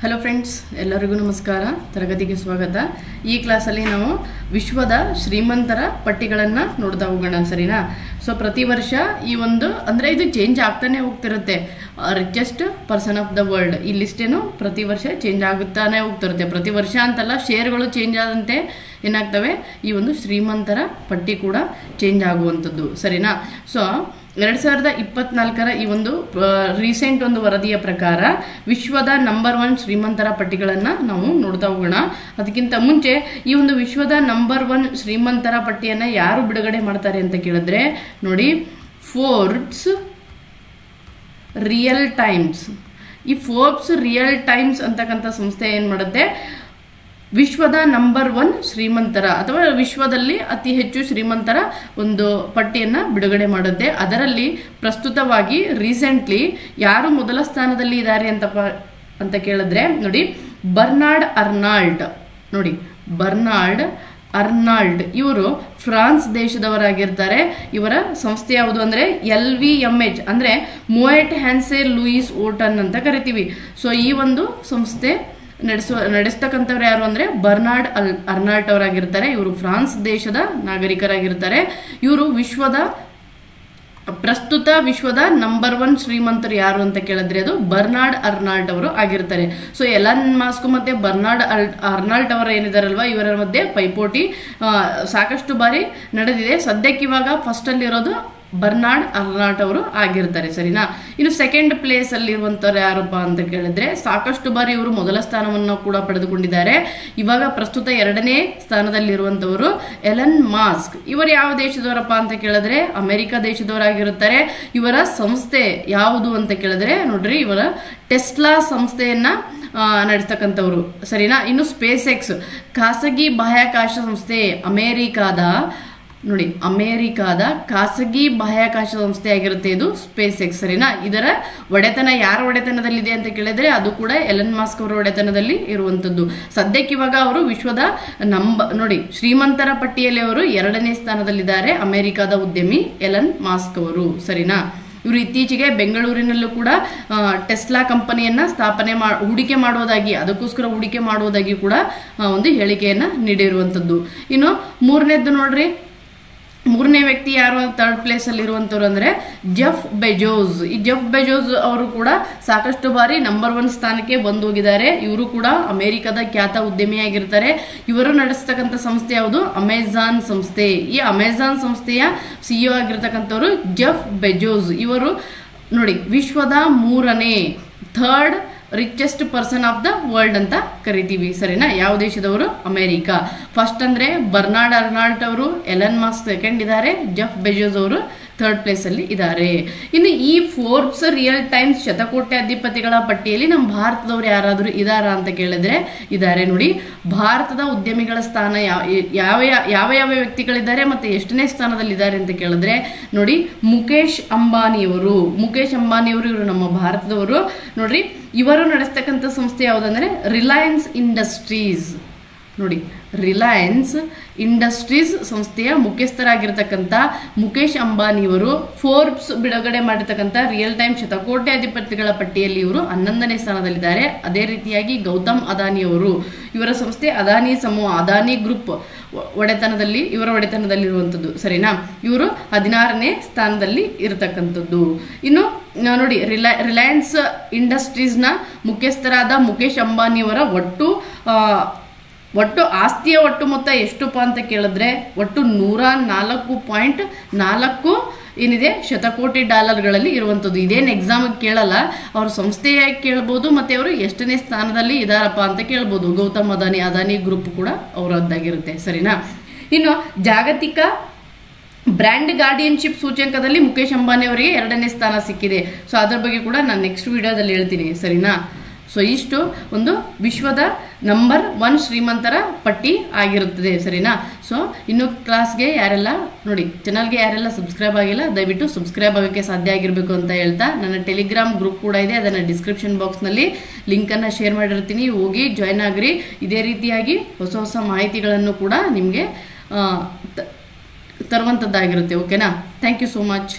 Hello friends, ಎಲ್ಲರಿಗೂ ನಮಸ್ಕಾರ. ತರಗತಿಗೆ ಸ್ವಾಗತ. ಈ ಕ್ಲಾಸಲ್ಲಿ ನಾವು ವಿಶ್ವದ ಶ್ರೀಮಂತರ ಪಟ್ಟಿಗಳನ್ನು ನೋಡ್ತಾ ಹೋಗೋಣ, ಸರಿನಾ? ಸೊ ಪ್ರತಿ ವರ್ಷ ಈ ಒಂದು ಅಂದರೆ ಇದು ಚೇಂಜ್ ಆಗ್ತಾನೆ ಹೋಗ್ತಿರುತ್ತೆ. Richest person of the world ಈ ಲಿಸ್ಟೇನು ಪ್ರತಿ ವರ್ಷ ಚೇಂಜ್ ಆಗುತ್ತಾನೆ ಹೋಗ್ತಿರುತ್ತೆ. ಪ್ರತಿ ವರ್ಷ ಅಂತಲ್ಲ, ಶೇರ್ಗಳು ಚೇಂಜ್ ಆದಂತೆ ಏನಾಗ್ತವೆ, ಈ ಒಂದು ಶ್ರೀಮಂತರ ಪಟ್ಟಿ ಕೂಡ ಚೇಂಜ್ ಆಗುವಂಥದ್ದು, ಸರಿನಾ? ಸೊ 2024ರ ಈ ಒಂದು ರೀಸೆಂಟ್ ಒಂದು ವರದಿಯ ಪ್ರಕಾರ ವಿಶ್ವದ ನಂಬರ್ 1 ಶ್ರೀಮಂತರ ಪಟ್ಟಿಗಳನ್ನು ನಾವು ನೋಡ್ತಾ ಹೋಗೋಣ. ಅದಕ್ಕಿಂತ ಮುಂಚೆ ಈ ಒಂದು ವಿಶ್ವದ ನಂಬರ್ 1 ಶ್ರೀಮಂತರ ಪಟ್ಟಿಯನ್ನು ಯಾರು ಬಿಡುಗಡೆ ಮಾಡ್ತಾರೆ ಅಂತ ಕೇಳಿದ್ರೆ, ನೋಡಿ, ಫೋರ್ಬ್ಸ್ ರಿಯಲ್ ಟೈಮ್ಸ್. ಈ ಫೋರ್ಬ್ಸ್ ರಿಯಲ್ ಟೈಮ್ಸ್ ಅಂತಕ್ಕಂಥ ಸಂಸ್ಥೆ ಏನ್ ಮಾಡುತ್ತೆ, ವಿಶ್ವದ ನಂಬರ್ 1 ಶ್ರೀಮಂತರ ಅಥವಾ ವಿಶ್ವದಲ್ಲಿ ಅತಿ ಹೆಚ್ಚು ಶ್ರೀಮಂತರ ಒಂದು ಪಟ್ಟಿಯನ್ನ ಬಿಡುಗಡೆ ಮಾಡುತ್ತೆ. ಅದರಲ್ಲಿ ಪ್ರಸ್ತುತವಾಗಿ ರೀಸೆಂಟ್ಲಿ ಯಾರು ಮೊದಲ ಸ್ಥಾನದಲ್ಲಿ ಇದ್ದಾರೆ ಅಂತ ಕೇಳಿದ್ರೆ, ನೋಡಿ, ಬರ್ನಾರ್ಡ್ ಅರ್ನಾಲ್ಡ್. ನೋಡಿ, ಬರ್ನಾರ್ಡ್ ಅರ್ನಾಲ್ಡ್ ಇವರು ಫ್ರಾನ್ಸ್ ದೇಶದವರಾಗಿರ್ತಾರೆ. ಇವರ ಸಂಸ್ಥೆ ಯಾವುದು ಅಂದ್ರೆ LVMH ಅಂದ್ರೆ ಮೊಯೆಟ್ ಹ್ಯಾನ್ಸೆ ಲೂಯಿಸ್ ಓಟನ್ ಅಂತ ಕರಿತೀವಿ. ಸೊ ಈ ಒಂದು ಸಂಸ್ಥೆ ನಡೆಸ್ತಕ್ಕಂಥವ್ರು ಯಾರು ಅಂದ್ರೆ ಬರ್ನಾರ್ಡ್ ಅರ್ನಾಲ್ಟ್ ಅವರಾಗಿರ್ತಾರೆ. ಇವರು ಫ್ರಾನ್ಸ್ ದೇಶದ ನಾಗರಿಕರಾಗಿರ್ತಾರೆ. ಇವರು ಪ್ರಸ್ತುತ ವಿಶ್ವದ ನಂಬರ್ 1 ಶ್ರೀಮಂತರು ಯಾರು ಅಂತ ಕೇಳಿದ್ರೆ ಅದು ಬರ್ನಾರ್ಡ್ ಅರ್ನಾಲ್ಟ್ ಅವರು ಆಗಿರ್ತಾರೆ. ಸೊ ಎಲನ್ ಮಾಸ್ಕ್ ಮತ್ತೆ ಬರ್ನಾರ್ಡ್ ಅರ್ನಾಲ್ಟ್ ಅವರ ಏನಿದಾರಲ್ವಾ, ಇವರ ಮಧ್ಯೆ ಪೈಪೋಟಿ ಸಾಕಷ್ಟು ಬಾರಿ ನಡೆದಿದೆ. ಸದ್ಯಕ್ಕೆ ಇವಾಗ ಫಸ್ಟ್ ಅಲ್ಲಿ ಇರೋದು ಬರ್ನಾರ್ಡ್ ಅರ್ನಾಲ್ಟ್ ಅವರು ಆಗಿರ್ತಾರೆ, ಸರಿನಾ? ಇನ್ನು ಸೆಕೆಂಡ್ ಪ್ಲೇಸ್ ಅಲ್ಲಿ ಇರುವಂತವ್ರು ಯಾರಪ್ಪ ಅಂತ ಕೇಳಿದ್ರೆ, ಸಾಕಷ್ಟು ಬಾರಿ ಇವರು ಮೊದಲ ಸ್ಥಾನವನ್ನು ಕೂಡ ಪಡೆದುಕೊಂಡಿದ್ದಾರೆ. ಇವಾಗ ಪ್ರಸ್ತುತ 2ನೇ ಸ್ಥಾನದಲ್ಲಿ ಇರುವಂತವರು ಎಲನ್ ಮಾಸ್ಕ್. ಇವರು ಯಾವ ದೇಶದವರಪ್ಪ ಅಂತ ಕೇಳಿದ್ರೆ ಅಮೆರಿಕ ದೇಶದವರಾಗಿರುತ್ತಾರೆ. ಇವರ ಸಂಸ್ಥೆ ಯಾವುದು ಅಂತ ಕೇಳಿದ್ರೆ, ನೋಡ್ರಿ, ಇವರ ಟೆಸ್ಲಾ ಸಂಸ್ಥೆಯನ್ನ ನಡೆಸ್ತಕ್ಕಂಥವ್ರು, ಸರಿನಾ? ಇನ್ನು ಸ್ಪೇಸ್ ಎಕ್ಸ್ ಖಾಸಗಿ ಬಾಹ್ಯಾಕಾಶ ಸಂಸ್ಥೆ, ಅಮೆರಿಕಾದ ಖಾಸಗಿ ಬಾಹ್ಯಾಕಾಶ ಸಂಸ್ಥೆ ಆಗಿರುತ್ತೆ ಇದು ಸ್ಪೇಸ್ ಎಕ್ಸ್, ಸರಿನಾ? ಇದರ ಒಡೆತನ ಯಾರ ಒಡೆತನದಲ್ಲಿದೆ ಅಂತ ಕೇಳಿದ್ರೆ ಅದು ಕೂಡ ಎಲನ್ ಮಾಸ್ಕ್ ಅವರ ಒಡೆತನದಲ್ಲಿ ಇರುವಂತದ್ದು. ಸದ್ಯಕ್ಕೆ ಇವಾಗ ಅವರು ವಿಶ್ವದ ನೋಡಿ ಶ್ರೀಮಂತರ ಪಟ್ಟಿಯಲ್ಲಿ ಅವರು 2ನೇ ಸ್ಥಾನದಲ್ಲಿದ್ದಾರೆ, ಅಮೆರಿಕಾದ ಉದ್ಯಮಿ ಎಲನ್ ಮಾಸ್ಕ್ ಅವರು, ಸರಿನಾ? ಇವರು ಇತ್ತೀಚೆಗೆ ಬೆಂಗಳೂರಿನಲ್ಲೂ ಕೂಡ ಟೆಸ್ಲಾ ಕಂಪನಿಯನ್ನ ಹೂಡಿಕೆ ಮಾಡೋದಾಗಿ, ಅದಕ್ಕೋಸ್ಕರ ಹೂಡಿಕೆ ಮಾಡೋದಾಗಿ ಕೂಡ ಒಂದು ಹೇಳಿಕೆಯನ್ನ ನೀಡಿರುವಂತದ್ದು. ಇನ್ನು ಮೂರನೇದ್ದು ನೋಡ್ರಿ, ಮೂರನೇ ವ್ಯಕ್ತಿ ಯಾರು, 3rd ಪ್ಲೇಸ್ ಅಲ್ಲಿ ಇರುವಂತವ್ರು ಅಂದ್ರೆ ಜೆಫ್ ಬೆಜೋಸ್. ಈ ಜೆಫ್ ಬೆಜೋಸ್ ಅವರು ಕೂಡ ಸಾಕಷ್ಟು ಬಾರಿ ನಂಬರ್ 1 ಸ್ಥಾನಕ್ಕೆ ಬಂದು ಹೋಗಿದ್ದಾರೆ. ಇವರು ಕೂಡ ಅಮೆರಿಕದ ಖ್ಯಾತ ಉದ್ಯಮಿಯಾಗಿರ್ತಾರೆ. ಇವರು ನಡೆಸ್ತಕ್ಕಂಥ ಸಂಸ್ಥೆ ಯಾವುದು, ಅಮೆಜಾನ್ ಸಂಸ್ಥೆ. ಈ ಅಮೆಜಾನ್ ಸಂಸ್ಥೆಯ CEO ಆಗಿರ್ತಕ್ಕಂಥವ್ರು ಜೆಫ್ ಬೆಜೋಸ್. ಇವರು ನೋಡಿ ವಿಶ್ವದ 3rd richest person of the world ಅಂತ ಕರಿತೀವಿ, ಸರಿನಾ? ಯಾವ ದೇಶದವರು, ಅಮೆರಿಕ. ಫಸ್ಟ್ ಅಂದ್ರೆ ಬರ್ನಾರ್ಡ್ ಅರ್ನಾಲ್ಟ್ ಅವರು, ಎಲನ್ ಮಾಸ್ಕ್ ಸೆಕೆಂಡ್ ಇದ್ದಾರೆ, ಜೆಫ್ ಬೆಜೋಸ್ ಅವರು 3rd ಪ್ಲೇಸ್ ಅಲ್ಲಿ ಇದ್ದಾರೆ. ಇನ್ನು ಈ ಫೋರ್ಬ್ಸ್ ರಿಯಲ್ ಟೈಮ್ಸ್ ಶತಕೋಟ್ಯಾಧಿಪತಿಗಳ ಪಟ್ಟಿಯಲ್ಲಿ ನಮ್ಮ ಭಾರತದವರು ಯಾರಾದರೂ ಇದಾರಾ ಅಂತ ಕೇಳಿದ್ರೆ ಇದ್ದಾರೆ. ನೋಡಿ, ಭಾರತದ ಉದ್ಯಮಿಗಳ ಸ್ಥಾನ ಯಾವ ವ್ಯಕ್ತಿಗಳಿದ್ದಾರೆ ಮತ್ತೆ ಎಷ್ಟನೇ ಸ್ಥಾನದಲ್ಲಿ ಇದ್ದಾರೆ ಅಂತ ಕೇಳಿದ್ರೆ, ನೋಡಿ, ಮುಖೇಶ್ ಅಂಬಾನಿಯವರು ಇವರು ನಮ್ಮ ಭಾರತದವರು. ನೋಡ್ರಿ, ಇವರು ನಡೆಸ್ತಕ್ಕಂಥ ಸಂಸ್ಥೆ ಯಾವುದಂದ್ರೆ ರಿಲಯನ್ಸ್ ಇಂಡಸ್ಟ್ರೀಸ್. ನೋಡಿ, ರಿಲಯನ್ಸ್ ಇಂಡಸ್ಟ್ರೀಸ್ ಸಂಸ್ಥೆಯ ಮುಖ್ಯಸ್ಥರಾಗಿರ್ತಕ್ಕಂಥ ಮುಖೇಶ್ ಅಂಬಾನಿಯವರು ಫೋರ್ಬ್ಸ್ ಬಿಡುಗಡೆ ಮಾಡಿರ್ತಕ್ಕಂಥ ರಿಯಲ್ ಟೈಮ್ ಶತಕೋಟ್ಯಾಧಿಪತಿಗಳ ಪಟ್ಟಿಯಲ್ಲಿ ಇವರು 11ನೇ ಸ್ಥಾನದಲ್ಲಿದ್ದಾರೆ. ಅದೇ ರೀತಿಯಾಗಿ ಗೌತಮ್ ಅದಾನಿಯವರು, ಇವರ ಸಂಸ್ಥೆ ಅದಾನಿ ಸಮೂಹ, ಅದಾನಿ ಗ್ರೂಪ್ ಇವರ ಒಡೆತನದಲ್ಲಿರುವಂಥದ್ದು, ಸರಿನಾ? ಇವರು 16ನೇ ಸ್ಥಾನದಲ್ಲಿ ಇರತಕ್ಕಂಥದ್ದು. ಇನ್ನು ನೋಡಿ, ರಿಲಯನ್ಸ್ ಇಂಡಸ್ಟ್ರೀಸ್ನ ಮುಖ್ಯಸ್ಥರಾದ ಮುಖೇಶ್ ಅಂಬಾನಿಯವರ ಒಟ್ಟು ಆಸ್ತಿಯ ಒಟ್ಟು ಮೊತ್ತ ಎಷ್ಟುಪ್ಪ ಅಂತ ಕೇಳಿದ್ರೆ ಒಟ್ಟು 104.4 ಏನಿದೆ ಶತಕೋಟಿ ಡಾಲರ್ಗಳಲ್ಲಿ ಇರುವಂಥದ್ದು. ಇದೇನು ಎಕ್ಸಾಮ್ ಕೇಳಲ್ಲ, ಅವ್ರ ಸಂಸ್ಥೆಯಾಗಿ ಕೇಳ್ಬೋದು, ಮತ್ತೆ ಅವರು ಎಷ್ಟನೇ ಸ್ಥಾನದಲ್ಲಿ ಇದಾರಪ್ಪ ಅಂತ ಕೇಳ್ಬೋದು. ಗೌತಮ್ ಅದಾನಿ ಗ್ರೂಪ್ ಕೂಡ ಅವರದ್ದಾಗಿರುತ್ತೆ, ಸರಿನಾ? ಇನ್ನು ಜಾಗತಿಕ ಬ್ರ್ಯಾಂಡ್ ಗಾರ್ಡಿಯನ್ಶಿಪ್ ಸೂಚ್ಯಂಕದಲ್ಲಿ ಮುಖೇಶ್ ಅಂಬಾನಿ ಅವರಿಗೆ 2ನೇ ಸ್ಥಾನ ಸಿಕ್ಕಿದೆ. ಸೊ ಅದ್ರ ಬಗ್ಗೆ ಕೂಡ ನಾನು ನೆಕ್ಸ್ಟ್ ವಿಡಿಯೋದಲ್ಲಿ ಹೇಳ್ತೀನಿ, ಸರಿನಾ? ಸೊ ಇಷ್ಟು ಒಂದು ವಿಶ್ವದ ನಂಬರ್ 1 ಶ್ರೀಮಂತರ ಪಟ್ಟಿ ಆಗಿರುತ್ತದೆ, ಸರಿನಾ? ಸೊ ಇನ್ನು ಕ್ಲಾಸ್ಗೆ ಯಾರೆಲ್ಲ ನೋಡಿ, ಚಾನಲ್ಗೆ ಯಾರೆಲ್ಲ ಸಬ್ಸ್ಕ್ರೈಬ್ ಆಗಿಲ್ಲ ದಯವಿಟ್ಟು ಸಬ್ಸ್ಕ್ರೈಬ್ ಆಗೋಕ್ಕೆ ಸಾಧ್ಯ ಆಗಿರಬೇಕು ಅಂತ ಹೇಳ್ತಾ, ನನ್ನ ಟೆಲಿಗ್ರಾಮ್ ಗ್ರೂಪ್ ಕೂಡ ಇದೆ, ಅದನ್ನು ಡಿಸ್ಕ್ರಿಪ್ಷನ್ ಬಾಕ್ಸ್ನಲ್ಲಿ ಲಿಂಕನ್ನು ಶೇರ್ ಮಾಡಿರ್ತೀನಿ, ಹೋಗಿ ಜಾಯ್ನ್ ಆಗ್ರಿ. ಇದೇ ರೀತಿಯಾಗಿ ಹೊಸ ಮಾಹಿತಿಗಳನ್ನು ಕೂಡ ನಿಮಗೆ ತರುವಂಥದ್ದಾಗಿರುತ್ತೆ, ಓಕೆನಾ? Thank you so much.